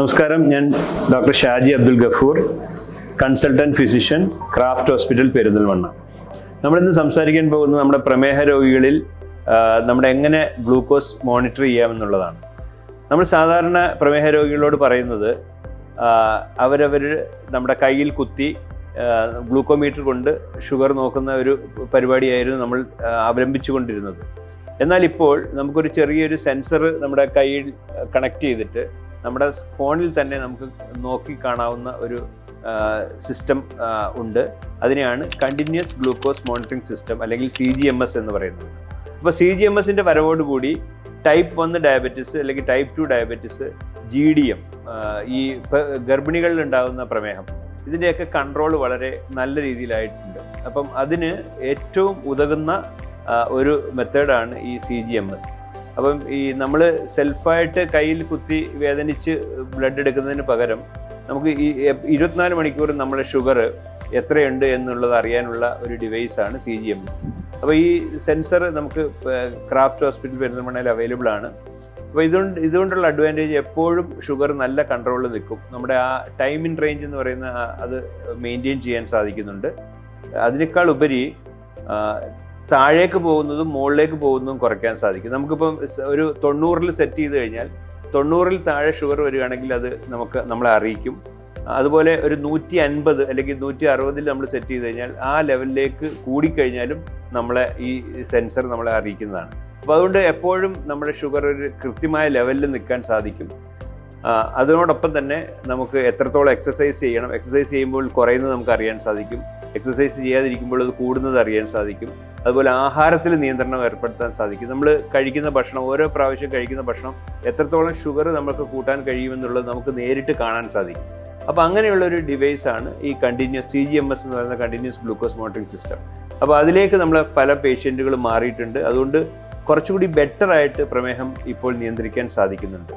നമസ്കാരം, ഞാൻ doctor Shaji Abdul Gafoor, consultant physician, craft hospital, Perinthalmanna. നമ്മളിന്ന് സംസാരിക്കാൻ പോകുന്നത് നമ്മുടെ പ്രമേഹ രോഗികളിൽ നമ്മുടെ എങ്ങനെ ഗ്ലൂക്കോസ് മോണിറ്റർ ചെയ്യാമെന്നുള്ളതാണ്. നമ്മൾ സാധാരണ പ്രമേഹ രോഗികളോട് പറയുന്നത് അവരവർ നമ്മുടെ കയ്യിൽ കുത്തി ഗ്ലൂക്കോമീറ്റർ കൊണ്ട് ഷുഗർ നോക്കുന്ന ഒരു പരിപാടിയായിരുന്നു നമ്മൾ അവലംബിച്ചു കൊണ്ടിരുന്നത്. എന്നാൽ ഇപ്പോൾ നമുക്കൊരു ചെറിയൊരു സെൻസർ നമ്മുടെ കയ്യിൽ കണക്ട് ചെയ്തിട്ട് നമ്മുടെ ഫോണിൽ തന്നെ നമുക്ക് നോക്കി കാണാവുന്ന ഒരു സിസ്റ്റം ഉണ്ട്. അതിനെയാണ് കണ്ടിന്യൂസ് ഗ്ലൂക്കോസ് മോണിറ്ററിംഗ് സിസ്റ്റം അല്ലെങ്കിൽ CGMS എന്ന് പറയുന്നത്. അപ്പോൾ CGMSൻ്റെ വരവോടുകൂടി ടൈപ്പ് 1 ഡയബറ്റിസ് അല്ലെങ്കിൽ ടൈപ്പ് 2 ഡയബറ്റിസ്, GDM, ഈ ഗർഭിണികളിൽ ഉണ്ടാകുന്ന പ്രമേഹം, ഇതിൻ്റെയൊക്കെ കൺട്രോൾ വളരെ നല്ല രീതിയിലായിട്ടുണ്ട്. അപ്പം അതിന് ഏറ്റവും ഉതകുന്ന ഒരു മെത്തേഡാണ് ഈ CGMS. അപ്പം ഈ നമ്മൾ സെൽഫായിട്ട് കയ്യിൽ കുത്തി വേദനിച്ച് ബ്ലഡ് എടുക്കുന്നതിന് പകരം നമുക്ക് ഈ 24 മണിക്കൂർ നമ്മുടെ ഷുഗർ എത്രയുണ്ട് എന്നുള്ളത് അറിയാനുള്ള ഒരു ഡിവൈസാണ് CGMS. അപ്പോൾ ഈ സെൻസർ നമുക്ക് ക്രാഫ്റ്റ് ഹോസ്പിറ്റൽ പെരിന്തൽമണ്ണയിൽ അവൈലബിൾ ആണ്. അപ്പോൾ ഇതുകൊണ്ടുള്ള അഡ്വാൻറ്റേജ് എപ്പോഴും ഷുഗർ നല്ല കൺട്രോളിൽ നിൽക്കും. നമ്മുടെ ആ ടൈം ഇൻ റേഞ്ച് എന്ന് പറയുന്ന അത് മെയിൻറ്റെയിൻ ചെയ്യാൻ സാധിക്കുന്നുണ്ട്. അതിനേക്കാൾ ഉപരി താഴേക്ക് പോകുന്നതും മുകളിലേക്ക് പോകുന്നതും കുറയ്ക്കാൻ സാധിക്കും. നമുക്കിപ്പം ഒരു 90-ൽ സെറ്റ് ചെയ്ത് കഴിഞ്ഞാൽ 90-ൽ താഴെ ഷുഗർ വരികയാണെങ്കിൽ അത് നമ്മളെ അറിയിക്കും. അതുപോലെ ഒരു 150 അല്ലെങ്കിൽ 160-ൽ നമ്മൾ സെറ്റ് ചെയ്ത് കഴിഞ്ഞാൽ ആ ലെവലിലേക്ക് കൂടിക്കഴിഞ്ഞാലും നമ്മളെ ഈ സെൻസർ നമ്മളെ അറിയിക്കുന്നതാണ്. അപ്പോൾ അതുകൊണ്ട് എപ്പോഴും നമ്മുടെ ഷുഗർ ഒരു കൃത്യമായ ലെവലിൽ നിൽക്കാൻ സാധിക്കും. അതിനോടൊപ്പം തന്നെ നമുക്ക് എത്രത്തോളം എക്സസൈസ് ചെയ്യണം, എക്സസൈസ് ചെയ്യുമ്പോൾ കുറയുന്നത് നമുക്ക് അറിയാൻ സാധിക്കും, എക്സസൈസ് ചെയ്യാതിരിക്കുമ്പോൾ അത് കൂടുന്നത് അറിയാൻ സാധിക്കും. അതുപോലെ ആഹാരത്തിൽ നിയന്ത്രണം ഏർപ്പെടുത്താൻ സാധിക്കും. നമ്മൾ കഴിക്കുന്ന ഭക്ഷണം, ഓരോ പ്രാവശ്യം കഴിക്കുന്ന ഭക്ഷണം എത്രത്തോളം ഷുഗർ നമുക്ക് കൂട്ടാൻ കഴിയുമെന്നുള്ളത് നമുക്ക് നേരിട്ട് കാണാൻ സാധിക്കും. അപ്പോൾ അങ്ങനെയുള്ളൊരു ഡിവൈസാണ് ഈ CGMS എന്ന് പറയുന്ന കണ്ടിന്യൂസ് ഗ്ലൂക്കോസ് മോണിറ്ററിംഗ് സിസ്റ്റം. അപ്പോൾ അതിലേക്ക് നമ്മൾ പല പേഷ്യൻറ്റുകൾ മാറിയിട്ടുണ്ട്. അതുകൊണ്ട് കുറച്ചുകൂടി ബെറ്ററായിട്ട് പ്രമേഹം ഇപ്പോൾ നിയന്ത്രിക്കാൻ സാധിക്കുന്നുണ്ട്.